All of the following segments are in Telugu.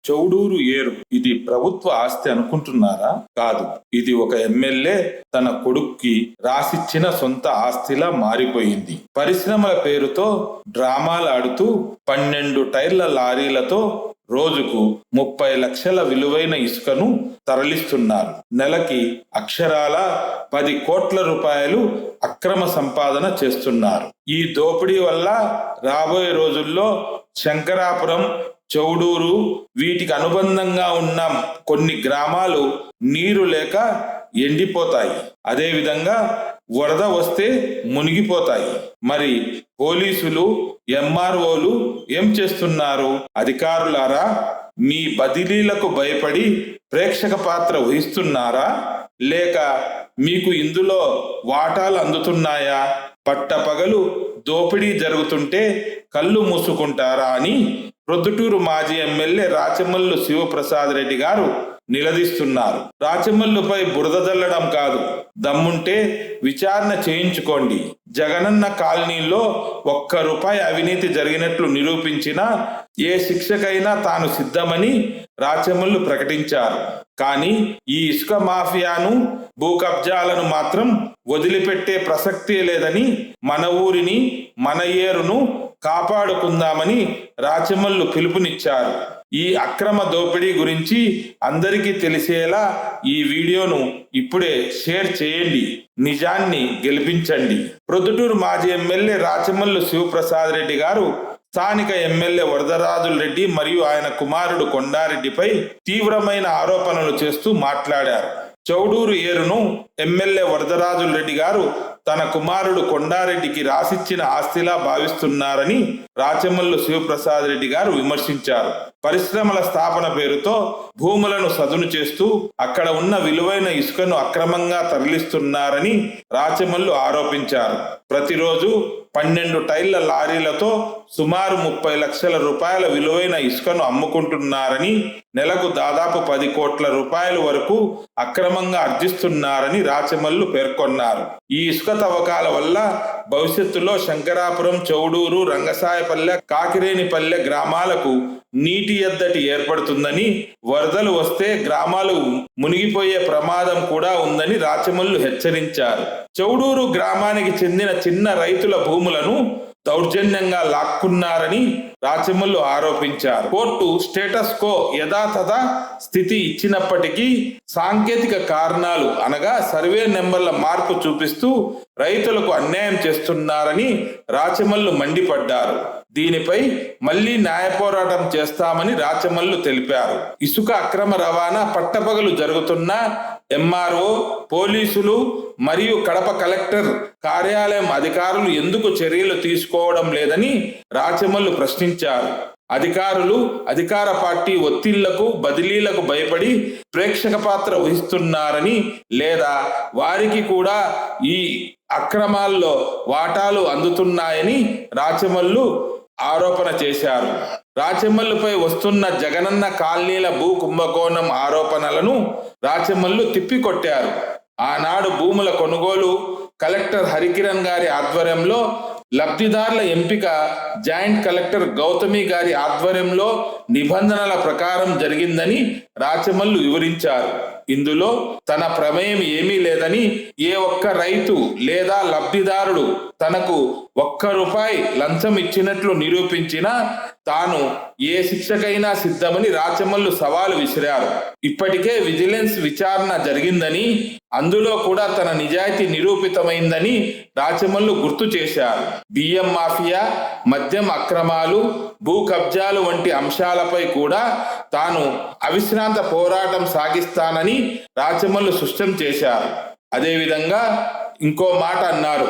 చౌడూరు ఏరు ఇది ప్రభుత్వ ఆస్తి అనుకుంటున్నారా? కాదు, ఇది ఒక ఎమ్మెల్యే తన కొడుక్కి రాసిచ్చిన సొంత ఆస్తిలా మారిపోయింది. పరిశ్రమల పేరుతో డ్రామాలు ఆడుతూ 12 టైర్ల లారీలతో రోజుకు 30 లక్షల విలువైన ఇసుకను తరలిస్తున్నారు. నెలకి అక్షరాల 10 కోట్ల రూపాయలు అక్రమ సంపాదన చేస్తున్నారు. ఈ దోపిడీ వల్ల రాబోయే రోజుల్లో శంకరాపురం, చౌడూరు, వీటికి అనుబంధంగా ఉన్న కొన్ని గ్రామాలు నీరు లేక ఎండిపోతాయి. అదేవిధంగా వరద వస్తే మునిగిపోతాయి. మరి పోలీసులు, ఎంఆర్ఓలు ఏం చేస్తున్నారు? అధికారులారా, మీ బదిలీలకు భయపడి ప్రేక్షక పాత్ర వహిస్తున్నారా? లేక మీకు ఇందులో వాటాలు అందుతున్నాయా? పట్టపగలు దోపిడీ జరుగుతుంటే కళ్ళు మూసుకుంటారా అని ప్రొద్దుటూరు మాజీ ఎమ్మెల్యే రాచమల్లు శివప్రసాద్ రెడ్డి గారు నిలదీస్తున్నారు. రాచమల్లుపై బురద జల్లడం కాదు, దమ్ముంటే విచారణ చేయించుకోండి. జగనన్న కాలనీలో ₹1 అవినీతి జరిగినట్లు నిరూపించినా ఏ శిక్షకైనా తాను సిద్ధమని రాచమల్లు ప్రకటించారు. కానీ ఈ ఇసుక మాఫియాను, భూ కబ్జాలను మాత్రం వదిలిపెట్టే ప్రసక్తే లేదని, మన ఊరిని, మన ఏరును కాపాడుకుందామని రాచమల్లు పిలుపునిచ్చారు. ఈ అక్రమ దోపిడీ గురించి అందరికీ తెలిసేలా ఈ వీడియోను ఇప్పుడే షేర్ చేయండి. నిజాన్ని గెలిపించండి. ప్రొద్దుటూరు మాజీ ఎమ్మెల్యే రాచమల్లు శివప్రసాద్ రెడ్డి గారు స్థానిక ఎమ్మెల్యే వరదరాజుల రెడ్డి మరియు ఆయన కుమారుడు కొండారెడ్డిపై తీవ్రమైన ఆరోపణలు చేస్తూ మాట్లాడారు. చౌడూరు ఏరును ఎమ్మెల్యే వరదరాజుల రెడ్డి గారు తన కుమారుడు కొండారెడ్డికి రాసిచ్చిన ఆస్తిలా భావిస్తున్నారని రాచమల్లు శివప్రసాద్ రెడ్డి గారు విమర్శించారు. పరిశ్రమల స్థాపన పేరుతో భూములను సదును చేస్తూ అక్కడ ఉన్న విలువైన ఇసుకను అక్రమంగా తరలిస్తున్నారని రాచమల్లు ఆరోపించారు. ప్రతిరోజు 12 టైర్ల లారీలతో సుమారు 30 లక్షల రూపాయల విలువైన ఇసుకను అమ్ముకుంటున్నారని, నెలకు దాదాపు 10 కోట్ల రూపాయల వరకు అక్రమంగా ఆర్జిస్తున్నారని రాచమల్లు పేర్కొన్నారు. ఈ ఇసుక తవ్వకాల వల్ల భవిష్యత్తులో శంకరాపురం, చౌడూరు, రంగసాయపల్లె, కాకిరేనిపల్లె గ్రామాలకు నీటి ఎద్దటి ఏర్పడుతుందని, వరదలు వస్తే గ్రామాలు మునిగిపోయే ప్రమాదం కూడా ఉందని రాచమల్లు హెచ్చరించారు. చౌడూరు గ్రామానికి చెందిన చిన్న రైతుల భూములను దౌర్జన్యంగా లాక్కున్నారని రాచమల్లు ఆరోపించారు. కోర్టు స్టేటస్ కో యథాతథ స్థితి ఇచ్చినప్పటికీ సాంకేతిక కారణాలు అనగా సర్వే నెంబర్ల మార్పు చూపిస్తూ రైతులకు అన్యాయం చేస్తున్నారని రాచమల్లు మండిపడ్డారు. దీనిపై మళ్లీ న్యాయ పోరాటం చేస్తామని రాచమల్లు తెలిపారు. ఇసుక అక్రమ రవాణా పట్టపగలు జరుగుతున్న ఎంఆర్ఓ, పోలీసులు మరియు కడప కలెక్టర్ కార్యాలయం అధికారులు ఎందుకు చర్యలు తీసుకోవడం లేదని రాచమల్లు ప్రశ్నించారు. అధికారులు అధికార పార్టీ ఒత్తిళ్లకు, బదిలీలకు భయపడి ప్రేక్షక పాత్ర వహిస్తున్నారని, లేదా వారికి కూడా ఈ అక్రమాల్లో వాటాలు అందుతున్నాయని రాచమల్లు ఆరోపణ చేశారు. రాచమల్లుపై వస్తున్న జగనన్న కాలనీల భూ కుంభకోణం ఆరోపణలను రాచమల్లు తిప్పికొట్టారు. ఆనాడు భూముల కొనుగోలు కలెక్టర్ హరికిరణ్ గారి ఆధ్వర్యంలో, లబ్ధిదారుల ఎంపిక జాయింట్ కలెక్టర్ గౌతమి గారి ఆధ్వర్యంలో నిబంధనల ప్రకారం జరిగిందని రాచమల్లు వివరించారు. ఇందులో తన ప్రమేయం ఏమీ లేదని, ఏ ఒక్క రైతు లేదా లబ్ధిదారుడు తనకు ₹1 లంచం ఇచ్చినట్లు నిరూపించినా తాను ఏ శిక్షకైనా సిద్ధమని రాచమల్లు సవాలు విసిరారు. ఇప్పటికే విజిలెన్స్ విచారణ జరిగిందని, అందులో కూడా తన నిజాయితీ నిరూపితమైందని రాచమల్లు గుర్తు చేశారు. బియ్యం మాఫియా, మద్యం అక్రమాలు, భూ కబ్జాలు వంటి అంశాలపై కూడా తాను అవిశ్రాంత పోరాటం సాగిస్తానని రాచమల్లు స్పష్టం చేశారు. అదేవిధంగా ఇంకో మాట అన్నారు.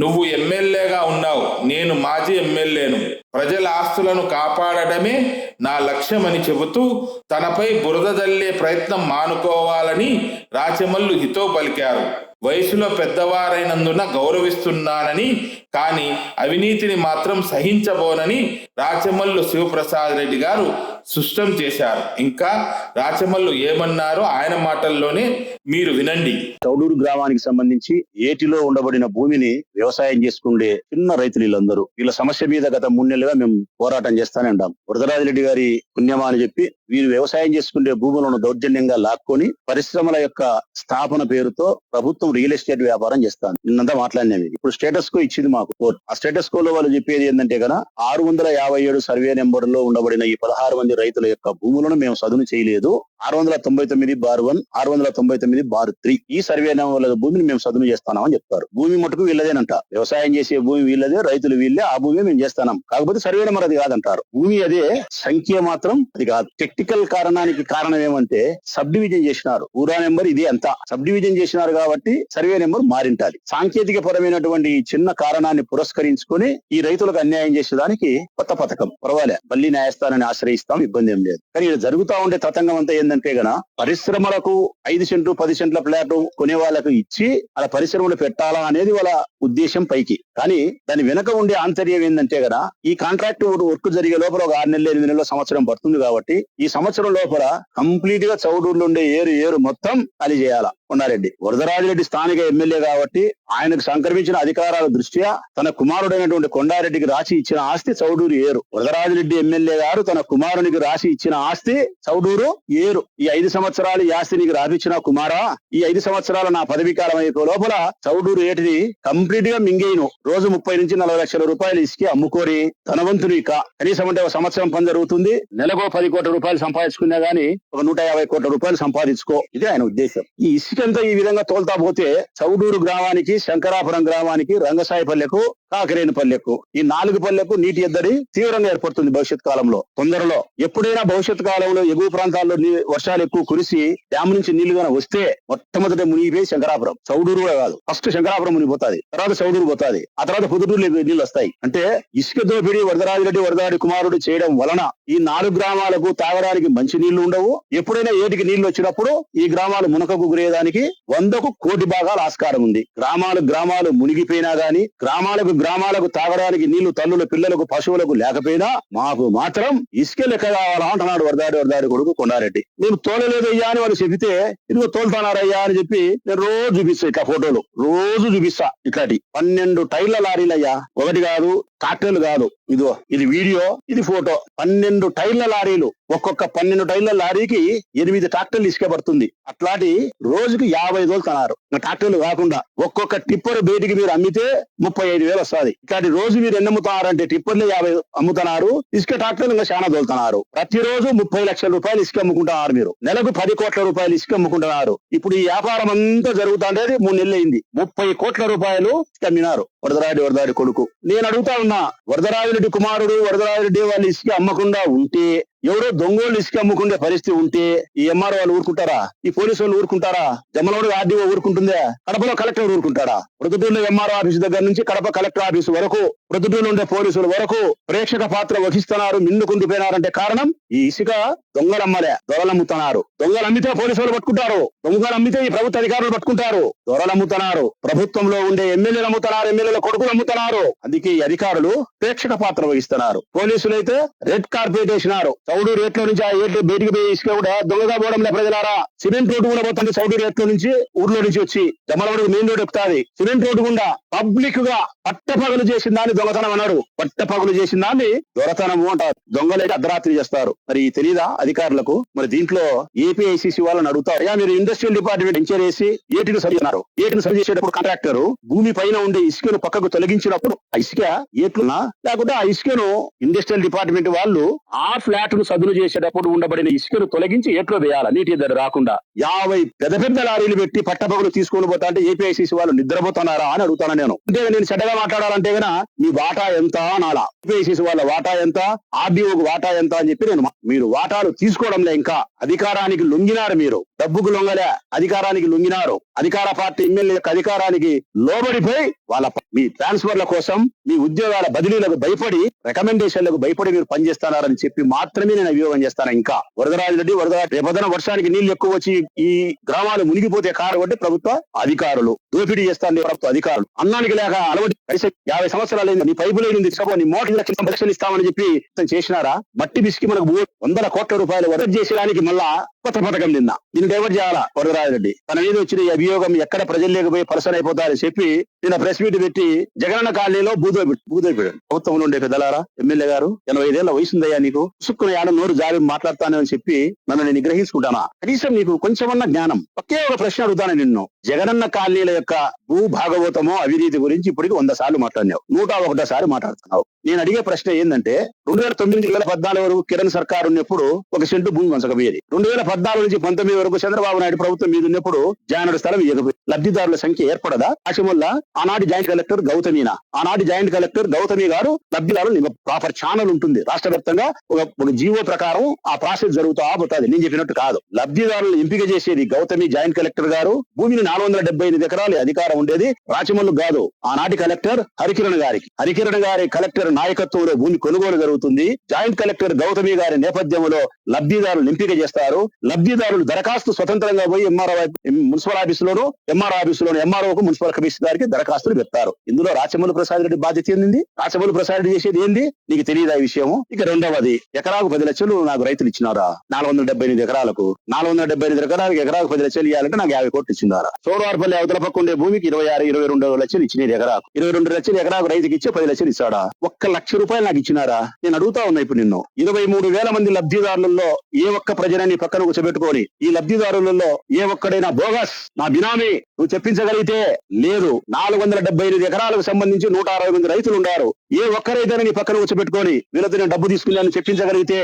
నువ్వు ఎమ్మెల్యేగా ఉన్నావు, నేను మాజీ ఎమ్మెల్యేను. ప్రజల ఆస్తులను కాపాడడమే నా లక్ష్యమని చెబుతూ తనపై బురద జల్లే ప్రయత్నం మానుకోవాలని రాచమల్లు హితవు పలికారు. వయసులో పెద్దవారైనందున గౌరవిస్తున్నానని, కానీ అవినీతిని మాత్రం సహించబోనని రాచమల్లు శివప్రసాద్ రెడ్డి గారు సుష్టం చేశారు. ఇంకా రాచమల్లు ఏమన్నారో ఆయన మాటల్లోనే మీరు వినండి. చౌడూరు గ్రామానికి సంబంధించి ఏటిలో ఉండబడిన భూమిని వ్యవసాయం చేసుకుండే చిన్న రైతులు వీళ్ళందరూ. వీళ్ళ సమస్య మీద గత 3 నెలలుగా మేము పోరాటం చేస్తానే ఉంటాం. వరదరాజిరెడ్డి గారి పుణ్యమా అని చెప్పి వీరు వ్యవసాయం చేసుకునే భూములను దౌర్జన్యంగా లాక్కొని పరిశ్రమల యొక్క స్థాపన పేరుతో ప్రభుత్వం రియల్ ఎస్టేట్ వ్యాపారం చేస్తాను. నిన్నంతా మాట్లాడినాం. ఇప్పుడు స్టేటస్ కో ఇచ్చింది మాకు కోర్టు. ఆ స్టేటస్ కోలో వాళ్ళు చెప్పేది ఏంటంటే గన 657 సర్వే నెంబర్ లో ఉండబడిన ఈ 16 మంది రైతుల యొక్క భూములను మేము సదును చేయలేదు. 699/1, 699/3 ఈ సర్వే నెంబర్ల భూమిని మేము సదును చేస్తామని చెప్తారు. భూమి మటుకు వీళ్ళదేనంట. వ్యవసాయం చేసే భూమి వీళ్ళదే, రైతులు వీళ్ళే, ఆ భూమి మేము చేస్తాం. కాకపోతే సర్వే నెంబర్ అది కాదంటారు. భూమి అదే, సంఖ్య మాత్రం అది కాదు. టెక్నికల్ కారణానికి కారణం ఏమంటే సబ్ డివిజన్ చేసినారు. ఊరా నెంబర్ ఇది అంత సబ్ డివిజన్ చేసినారు కాబట్టి సర్వే నెంబర్ మారింటాది. సాంకేతిక పరమైనటువంటి ఈ చిన్న కారణాన్ని పురస్కరించుకొని ఈ రైతులకు అన్యాయం చేసేదానికి కొత్త పథకం. పర్వాలే, మళ్ళీ న్యాయస్థానాన్ని ఆశ్రయిస్తాం, ఇబ్బంది ఏం లేదు. కానీ ఇక్కడ జరుగుతా ఉండే తతంగం అంతా ఏంటంటే గన పరిశ్రమలకు 5 సెంట్లు 10 సెంట్ల ఫ్లాట్ కొనే వాళ్ళకు ఇచ్చి అలా పరిశ్రమలు పెట్టాలా అనేది వాళ్ళ ఉద్దేశం పైకి. కానీ దాని వెనక ఉండే ఆంతర్యం ఏంటంటే గన ఈ కాంట్రాక్ట్ వర్క్ జరిగే లోపల ఒక 6 నెలలు 8 నెలల సంవత్సరం పడుతుంది. కాబట్టి ఈ సంవత్సరం లోపల కంప్లీట్ గా చౌడూరులో ఉండే ఏరు మొత్తం ఖాళీ చేయాలా. కొండారెడ్డి వరదరాజిరెడ్డి స్థానిక ఎమ్మెల్యే కాబట్టి ఆయనకు సంక్రమించిన అధికారాల దృష్ట్యా తన కుమారుడైనటువంటి కొండారెడ్డికి రాసి ఇచ్చిన ఆస్తి చౌడూరు ఏరు. వరదరాజిరెడ్డి ఎమ్మెల్యే గారు తన కుమారునికి రాసి ఇచ్చిన ఆస్తి చౌడూరు ఏరు. ఈ 5 సంవత్సరాలు ఈ ఆస్తి నీకు రాసిచ్చిన కుమారా, ఈ 5 సంవత్సరాలు నా పదవి కాలం అయిపో లోపల చౌడూరు ఏటిని కంప్లీట్ గా మింగేను. రోజు 30 నుంచి 40 లక్షల రూపాయలు ఇసుకి అమ్ముకోరి ధనవంతుని కనీసం అంటే ఒక సంవత్సరం పని జరుగుతుంది. నెలకు 10 కోట్ల రూపాయలు సంపాదించుకున్నా గానీ ఒక 150 కోట్ల రూపాయలు సంపాదించుకో. ఇది ఆయన ఉద్దేశం. ఈ ఇసుకంతా ఈ విధంగా తోల్తా పోతే చౌడూరు గ్రామానికి, శంకరాపురం గ్రామానికి, రంగసాయిపల్లెకు, కాకరేనిపల్లెకు ఈ 4 పల్లెకు నీటి ఎద్దడి తీవ్రంగా ఏర్పడుతుంది భవిష్యత్ కాలంలో. తొందరలో ఎప్పుడైనా భవిష్యత్ కాలంలో ఎగువ ప్రాంతాల్లో వర్షాలు ఎక్కువ కురిసి డ్యామ్ నుంచి నీళ్లు గానీ వస్తే మొట్టమొదటి మునిగిపోయి శంకరాపురం. చౌడూరు కూడా కాదు, ఫస్ట్ శంకరాపురం మునిగిపోతాది, తర్వాత చౌడూరు పోతాది, ఆ తర్వాత పొద్దుటూరు నీళ్లు వస్తాయి. అంటే ఇసుక దోపిడీ వరదరాజిరెడ్డి కుమారుడు చేయడం వలన ఈ 4 గ్రామాలకు తాగడానికి మంచి నీళ్లు ఉండవు. ఎప్పుడైనా ఏటికి నీళ్లు వచ్చినప్పుడు ఈ గ్రామాలు మునకకు గురేదానికి 100కు కోటి భాగాలు ఆస్కారం ఉంది. గ్రామాలు మునిగిపోయినా గాని గ్రామాలకు తాగడానికి నీళ్లు తల్లుల పిల్లలకు పశువులకు లేకపోయినా మాకు మాత్రం ఇసుక లెక్క కావాలా అంటున్నాడు వరదాడి కొడుకు కొండారెడ్డి. నేను తోలలేదయ్యా అని వాళ్ళు చెబితే ఇదిగో తోలుతున్నారయ్యా అని చెప్పి నేను రోజు చూపిస్తా, ఇట్లా ఫోటోలు రోజు చూపిస్తా. ఇట్లాంటి 12 టైర్ల లారీలయ్యా, ఒకటి కాదు, ట్రాక్టర్లు కాదు. ఇదిగో ఇది వీడియో, ఇది ఫోటో. 12 టైర్ల లారీలు, ఒక్కొక్క 12 టైర్ల లారీకి 8 ట్రాక్టర్లు ఇసుక పడుతుంది. అట్లాంటి రోజుకి 50 తోలుతున్నారు. ట్రాక్టర్లు కాకుండా ఒక్కొక్క టిప్పర్ బయటికి మీరు అమ్మితే 35,000 వస్తుంది. ఇట్లాంటి రోజు మీరు ఎన్ని అమ్ముతున్నారంటే టిప్పర్లు 50 అమ్ముతున్నారు, ఇసుక ట్రాక్టర్లు ఇంకా చాలా తోలుతున్నారు. ప్రతిరోజు 30 లక్షల రూపాయలు ఇసుక అమ్ముకుంటున్నారు. మీరు నెలకు 10 కోట్ల రూపాయలు ఇసుక అమ్ముకుంటున్నారు. ఇప్పుడు ఈ వ్యాపారం అంతా జరుగుతుండేది 3 నెలలు అయింది. 30 కోట్ల రూపాయలు ఇసుక అమ్మినారు వరదరాజిరెడ్డి కొడుకు. నేను అడుగుతా ఉన్నా, వరదరాజిరెడ్డి కుమారుడు వరదరాజిరెడ్డి వాళ్ళు ఇసుక అమ్మకుండా ఉంటే, ఎవరో దొంగోళ్ళు ఇసుక అమ్ముకునే పరిస్థితి ఉంటే ఈ ఎంఆర్ఓ వాళ్ళు ఊరుకుంటారా? ఈ పోలీసు వాళ్ళు ఊరుకుంటారా? జమ్మలోడు ఆర్డీఓ ఊరుకుంటుందా? కడపలో కలెక్టర్ ఊరుకుంటారా? ప్రొద్దుటూరులో ఎంఆర్ఓ ఆఫీసు దగ్గర నుంచి కడప కలెక్టర్ ఆఫీసు వరకు, ప్రొద్దుటూరులో ఉండే పోలీసుల వరకు ప్రేక్షక పాత్ర వహిస్తున్నారు, మిన్నుకుంటుపోయినారంటే కారణం ఈ ఇసుక దొంగలమ్మలే, దొరలమ్ముతున్నారు. దొంగలు అమ్మితే పోలీసు వాళ్ళు పట్టుకుంటారు, దొంగలు అమ్మితే ఈ ప్రభుత్వ అధికారులు పట్టుకుంటారు. దొరలమ్ముతున్నారు, ప్రభుత్వంలో ఉండే ఎమ్మెల్యేలు అమ్ముతున్నారు, ఎమ్మెల్యేల కొడుకులు అమ్ముతున్నారు. అందుకే ఈ అధికారులు ప్రేక్షక పాత్ర వహిస్తున్నారు. పోలీసులు అయితే రెడ్ కార్పెట్ వేసినారు. చౌడూరు రేట్లో నుంచి ఆ ఏట్లు బయటికి పోయి ఇసుక కూడా దొంగగా పోవడం లే ప్రజలారా. సిమెంట్ రోడ్డు కూడా పోతుంది చౌడూరు రేట్లో నుంచి, ఊర్లో నుంచి వచ్చి జమ్మలవాడు మెయిన్ రోడ్ ఎక్కుతాది. సిమెంట్ రోడ్డు గుండా పబ్లిక్ గా పట్టపగలు చేసిన దాన్ని దొంగతనం అన్నారు, పట్టపగలు చేసిన దాన్ని దొరతనము అంటారు. దొంగలైతే అర్ధరాత్రి చేస్తారు. మరి తెలీదా అధికారులకు? మరి దీంట్లో ఏపీఐసీసీ వాళ్ళని అడుగుతారు, మీరు ఇండస్ట్రియల్ డిపార్ట్మెంట్ ఎంక్వైరీ చేసి ఏటిని సరి చేస్తున్నారు. ఏటిని సరి చేసేటప్పుడు కాంట్రాక్టర్ భూమి పైన ఉండే ఇసుకను పక్కకు తొలగించినప్పుడు ఆ ఇసుక ఏట్లున్నా లేకుంటే ఆ ఇసుకను ఇండస్ట్రియల్ డిపార్ట్మెంట్ వాళ్ళు ఆ ఫ్లాట్ ను సదును చేసేటప్పుడు ఉండబడిన ఇసుకను తొలగించి ఏట్లో వేయాలి, నీటి ఎద్దడి రాకుండా. 50 పెద్ద లారీలు పెట్టి పట్టపగలు తీసుకొని పోతా అంటే ఏపీఐసీసీ వాళ్ళు నిద్రపోతున్నారా అని అడుగుతాను నేను. అంటే నేను చెడ్డగా మాట్లాడాలంటే గన మీ వాటా ఎంత అనాలా? ఏపీఐసీసీ వాళ్ళ వాటా ఎంత, ఆర్డీఓకి వాటా ఎంత అని చెప్పి నేను మీరు వాటాలు తీసుకోవడంలే ఇంకా అధికారానికి లొంగినారు. మీరు డబ్బుకు లొంగలే, అధికారానికి లొంగినారు. అధికార పార్టీ ఎమ్మెల్యే యొక్క అధికారానికి లోబడిపోయి మీ ట్రాన్స్ఫర్ల కోసం, మీ ఉద్యోగాల బదిలీలకు భయపడి, రికమెండేషన్లకు భయపడి మీరు పనిచేస్తున్నారని చెప్పి మాత్రమే నేను అభియోగం చేస్తాను. ఇంకా వరదరాజరెడ్డి రేపొద్దున వర్షానికి నీళ్లు ఎక్కువ వచ్చి ఈ గ్రామాలు మునిగిపోతే కారణం ప్రభుత్వ అధికారులు, దోపిడీ చేస్తాను ప్రభుత్వ అధికారులు. అన్నానికి లేక అలవాటు 50 సంవత్సరాలు నీ పైపు లేని తీసుకో, నీ మోటార్ లక్షలు ఇస్తామని చెప్పి చేసినారా? మట్టి బిసికి మనకు 100 కోట్ల రూపాయలు వరద చేసేదానికి మళ్ళా కొత్త పథకం నిన్న దీన్ని డైవర్ట్ చేయాలా? వరదరాజరెడ్డి తన మీద వచ్చిన ఈ అభియోగం ఎక్కడ ప్రజలు లేకపోయి పర్సన్ అయిపోతారని చెప్పి నిన్న ప్రెస్ మీట్ పెట్టి జగనన్న కాలనీలో భూదోపిడాడు. ప్రభుత్వంలో ఉండే పెద్దలారా, ఎమ్మెల్యే గారు 85 ఏళ్ల వయసుందయ్యా, నీకు సుక్కున యాడ నోరు జారి మాట్లాడతానని చెప్పి నన్ను నేను నిగ్రహించుకుంటానా? కనీసం నీకు కొంచెమన్నా జ్ఞానం. ఒకే ఒక ప్రశ్న అడుగుతాను నిన్ను. జగనన్న కాలనీల యొక్క భూ భాగవతమో అవినీతి గురించి ఇప్పటికి 100 సార్లు మాట్లాడినావు, 101 సారి మాట్లాడుతున్నావు. నేను అడిగే ప్రశ్న ఏంటంటే 2009-2014 వరకు కిరణ్ సర్కార్ ఉన్నప్పుడు 1 సెంటు భూమి వంచకపోయేది. 2014 నుంచి 19 వరకు చంద్రబాబు నాయుడు ప్రభుత్వం మీద ఉన్నప్పుడు జానడు స్థలం ఇవ్వకపోయింది. లబ్ధిదారుల సంఖ్య ఏర్పడదా? రాచమల్ల ఆనాటి జాయింట్ కలెక్టర్ గౌతమీనా, ఆనాటి జాయింట్ కలెక్టర్ గౌతమి గారు లబ్ధిదారులు ప్రాపర్ ఛానల్ ఉంటుంది. రాష్ట్ర వ్యాప్తంగా ఒక జీవో ప్రకారం ఆ ప్రాసెస్ జరుగుతూ ఆపుతుంది. నేను చెప్పినట్టు కాదు. లబ్ధిదారులను ఎంపిక చేసేది గౌతమి జాయింట్ కలెక్టర్ గారు. భూమిని 475 ఎకరాలు అధికారం ఉండేది రాచమల్లు కాదు, ఆనాటి కలెక్టర్ హరికిరణ్ గారికి. హరికిరణ్ గారి కలెక్టర్ నాయకత్వంలో భూమి కొనుగోలు జరుగుతుంది. జాయింట్ కలెక్టర్ గౌతమి గారి నేపథ్యంలో లబ్ధిదారులు ఎంపిక చేస్తారు. లబ్ధిదారులు దరఖాస్తు స్వతంత్రంగా పోయి మున్సిపల్ ఆఫీసులోను, ఎంఆర్ఓ ఆఫీసులోను, ఎంఆర్ఓకు మున్సిపల్ కమిషనర్కి దరఖాస్తులు పెడతారు. ఇందులో రాచమల్లు ప్రసాద్ రెడ్డి బాధ్యత ఏంది? రాచమల్లు ప్రసాద్ రెడ్డి చేసేది ఏంది? నీకు తెలియదు ఆ విషయము. ఇక రెండవది, ఎకరాకు 10 లక్షలు నాకు రైతులు ఇచ్చినారా? 478 ఎకరాలకు 478 ఎకరాలకు 10 లక్షలు ఇవ్వాలంటే నాకు 50 కోట్లు ఇచ్చినారా? సోరవారపల్లి అవతల పక్క ఉండే భూమికి 26-22 లక్షలు ఇచ్చినారు ఎకరాకు. 22 లక్షలు ఎకరాకు రైతుకి ఇచ్చే 10 లక్షలు ఇస్తాడా? 1 లక్ష రూపాయలు నాకు ఇచ్చినారా? నేను అడుగుతా ఉన్నా ఇప్పుడు నిన్ను. 23,000 మంది లబ్ధిదారులలో ఏ ఒక్క ప్రజలని పక్కన కూర్చోబెట్టుకొని ఈ లబ్ధిదారులలో ఏ ఒక్కడైనా బోగస్ నా బినామీ నువ్వు చెప్పించగలిగితే లేదు. 475 ఎకరాలకు సంబంధించి 160 మంది రైతులు ఉన్నారు. ఏ ఒక్కరైతే నీ పక్కన కూర్చోబెట్టుకొని వీళ్ళతో నేను డబ్బు తీసుకున్నాను చెప్పించగలిగితే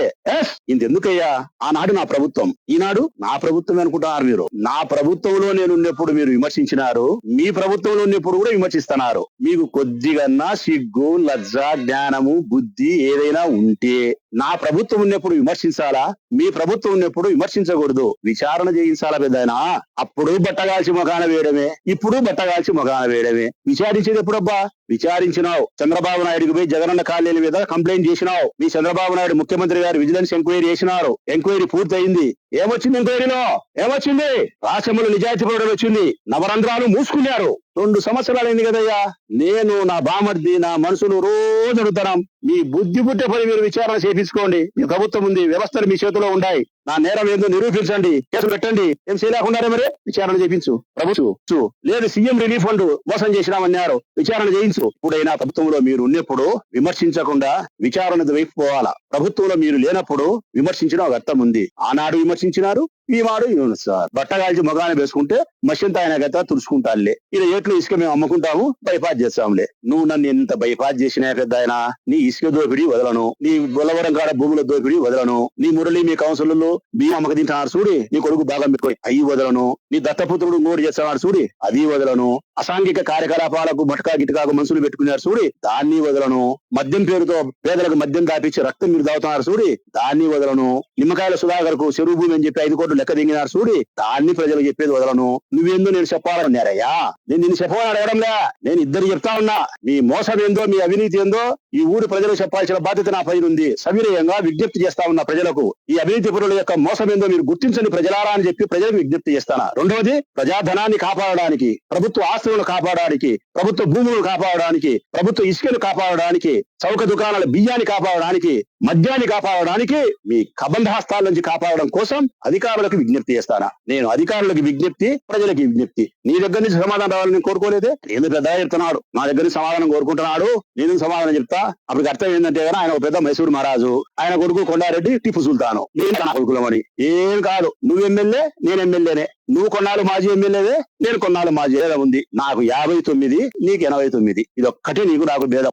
ఇంతెందుకయ్యా? ఆనాడు నా ప్రభుత్వం, ఈనాడు నా ప్రభుత్వం అనుకుంటున్నారు మీరు. నా ప్రభుత్వంలో నేను ఉన్నప్పుడు మీరు విమర్శించినారు, మీ ప్రభుత్వంలో ఉన్నప్పుడు కూడా విమర్శిస్తున్నారు. మీకు కొద్దిగా సిగ్గు, లజ్జ, జ్ఞానము, బుద్ధి ఏదైనా ఉంటే నా ప్రభుత్వం ఉన్నప్పుడు విమర్శించాలా? మీ ప్రభుత్వం ఉన్నప్పుడు విమర్శించకూడదు, విచారణ చేయించాలా పెద్దయినా? అప్పుడు బట్టగాల్చి మొగాన వేయడమే, ఇప్పుడు బట్టగాల్చి మొగాన వేయడమే. విచారించేది ఎప్పుడబ్బా? విచారించినావు. చంద్రబాబు నాయుడుకి పోయి జగనన్న కాలనీల మీద కంప్లైంట్ చేసినావు. మీ చంద్రబాబు నాయుడు ముఖ్యమంత్రి గారు విజిలెన్స్ ఎంక్వైరీ చేసినారు. ఎంక్వైరీ పూర్తయింది. ఏమొచ్చింది ఎంక్వైరీలో? ఏమొచ్చింది? రాచమల్లు నిజాయితీ పౌరులు వచ్చింది. నవరంధ్రాలు మూసుకున్నారు. 2 సంవత్సరాలు అయింది కదయ్యా. నేను, నా బామర్ది, నా మనుషులు రోజు అడుగుతున్నాం, మీ బుద్ధి పుట్టే పని మీరు విచారణ చేయించుకోండి. మీ ప్రభుత్వం ఉంది, వ్యవస్థలు మీ చేతిలో ఉన్నాయి. నా నేరం ఏందో నిరూపించండి, కేసు పెట్టండి. ఏం చేయలేకుండారే మరి విచారణ చేయించు. ప్రభుత్వం లేదు, సీఎం రిలీఫ్ ఫండ్ మోసం చేసినామన్నారు, విచారణ చేయించు. ఇప్పుడైనా ప్రభుత్వంలో మీరు ఉన్నప్పుడు విమర్శించకుండా విచారణ వైపు పోవాలా. ప్రభుత్వంలో మీరు లేనప్పుడు విమర్శించడం ఒక అర్థం ఉంది. ఆనాడు విమర్శించినారు, ఈ వాడు సార్ బట్టగాల్చి మొగాన వేసుకుంటే మషంత ఆయన గత తుడుచుకుంటానులే. ఇలా ఏట్లు ఇసుక మేము అమ్ముకుంటాము, బైపాస్ చేస్తాంలే. నువ్వు నన్ను ఎంత బైపాస్ చేసినా పెద్ద ఆయన, నీ ఇసుక దోపిడీ వదలను, నీ బొలవరం కాడ భూముల దోపిడీ వదలను, నీ మురళి మీ కౌన్సిలర్లు బియ్యం అమ్మక తింటున్నారు చూడి, నీ కొడుకు భాగం పెట్టుకొని అవి వదలను, నీ దత్తపుత్రుడు నోరు చేస్తున్నాడు చూడి అది వదలను, అసాంఘిక కార్యకలాపాలకు మటకా గిటకాకు మనుషులు పెట్టుకున్నారు చూడి దాన్ని వదలను, మద్యం పేరుతో పేదలకు మద్యం దాపించి రక్తం మీరు తాగుతున్నారు చూడి దాన్ని వదలను, నిమ్మకాయల సుధాకర్ కు చెరువు భూమి అని చెప్పి 5 కోట్లు లెక్క దిగినారు చూడి దాన్ని ప్రజలకు చెప్పేది వదలను. నువ్వేందో నేను చెప్పాలన్నారయ్యా, నేను నిన్ను చెప్పమని అడగడంలే, నేను ఇద్దరు చెప్తా ఉన్నా. మీ మోసం ఏందో, మీ అవినీతి ఏందో ఈ ఊరి ప్రజలకు చెప్పాల్సిన బాధ్యత నా పైన ఉంది. సవినయంగా విజ్ఞప్తి చేస్తా ఉన్నా ప్రజలకు, ఈ అవినీతి పరుల యొక్క మోసం ఏందో మీరు గుర్తించండి ప్రజలారా అని చెప్పి ప్రజలకు విజ్ఞప్తి చేస్తానా. రెండవది, ప్రజాధనాన్ని కాపాడడానికి, ప్రభుత్వ ఆస్తులను కాపాడడానికి, ప్రభుత్వ భూములను కాపాడడానికి, ప్రభుత్వ ఇసుకను కాపాడడానికి, చౌక దుకాణాల బియ్యాన్ని కాపాడడానికి, మద్యాన్ని కాపాడడానికి, మీ కబంధ హస్తాల నుంచి కాపాడడం కోసం అధికారులకు విజ్ఞప్తి చేస్తానా. నేను అధికారులకు విజ్ఞప్తి, ప్రజలకి విజ్ఞప్తి. నీ దగ్గర నుంచి సమాధానం రావాలని కోరుకోలేదే. ఏదో పెద్ద చెప్తున్నాడు, నా దగ్గర నుంచి సమాధానం కోరుకుంటున్నాడు, నేను సమాధానం చెప్తా. అప్పటికి అర్థం ఏంటంటే ఆయన ఒక పెద్ద మైసూరు మహారాజు, ఆయన కొడుకు కొండారెడ్డి టిప్పు సుల్తాను, నేను నా కొడుకులమని. ఏం కాదు, నువ్వు ఎమ్మెల్యే, నేను ఎమ్మెల్యేనే. నువ్వు కొన్నాళ్ళు మాజీ ఎమ్మెల్యేదే, నేను కొన్నాళ్ళు మాజీ ఉంది. నాకు 59, నీకు 89. ఇది ఒక్కటే నీకు నాకు భేదం.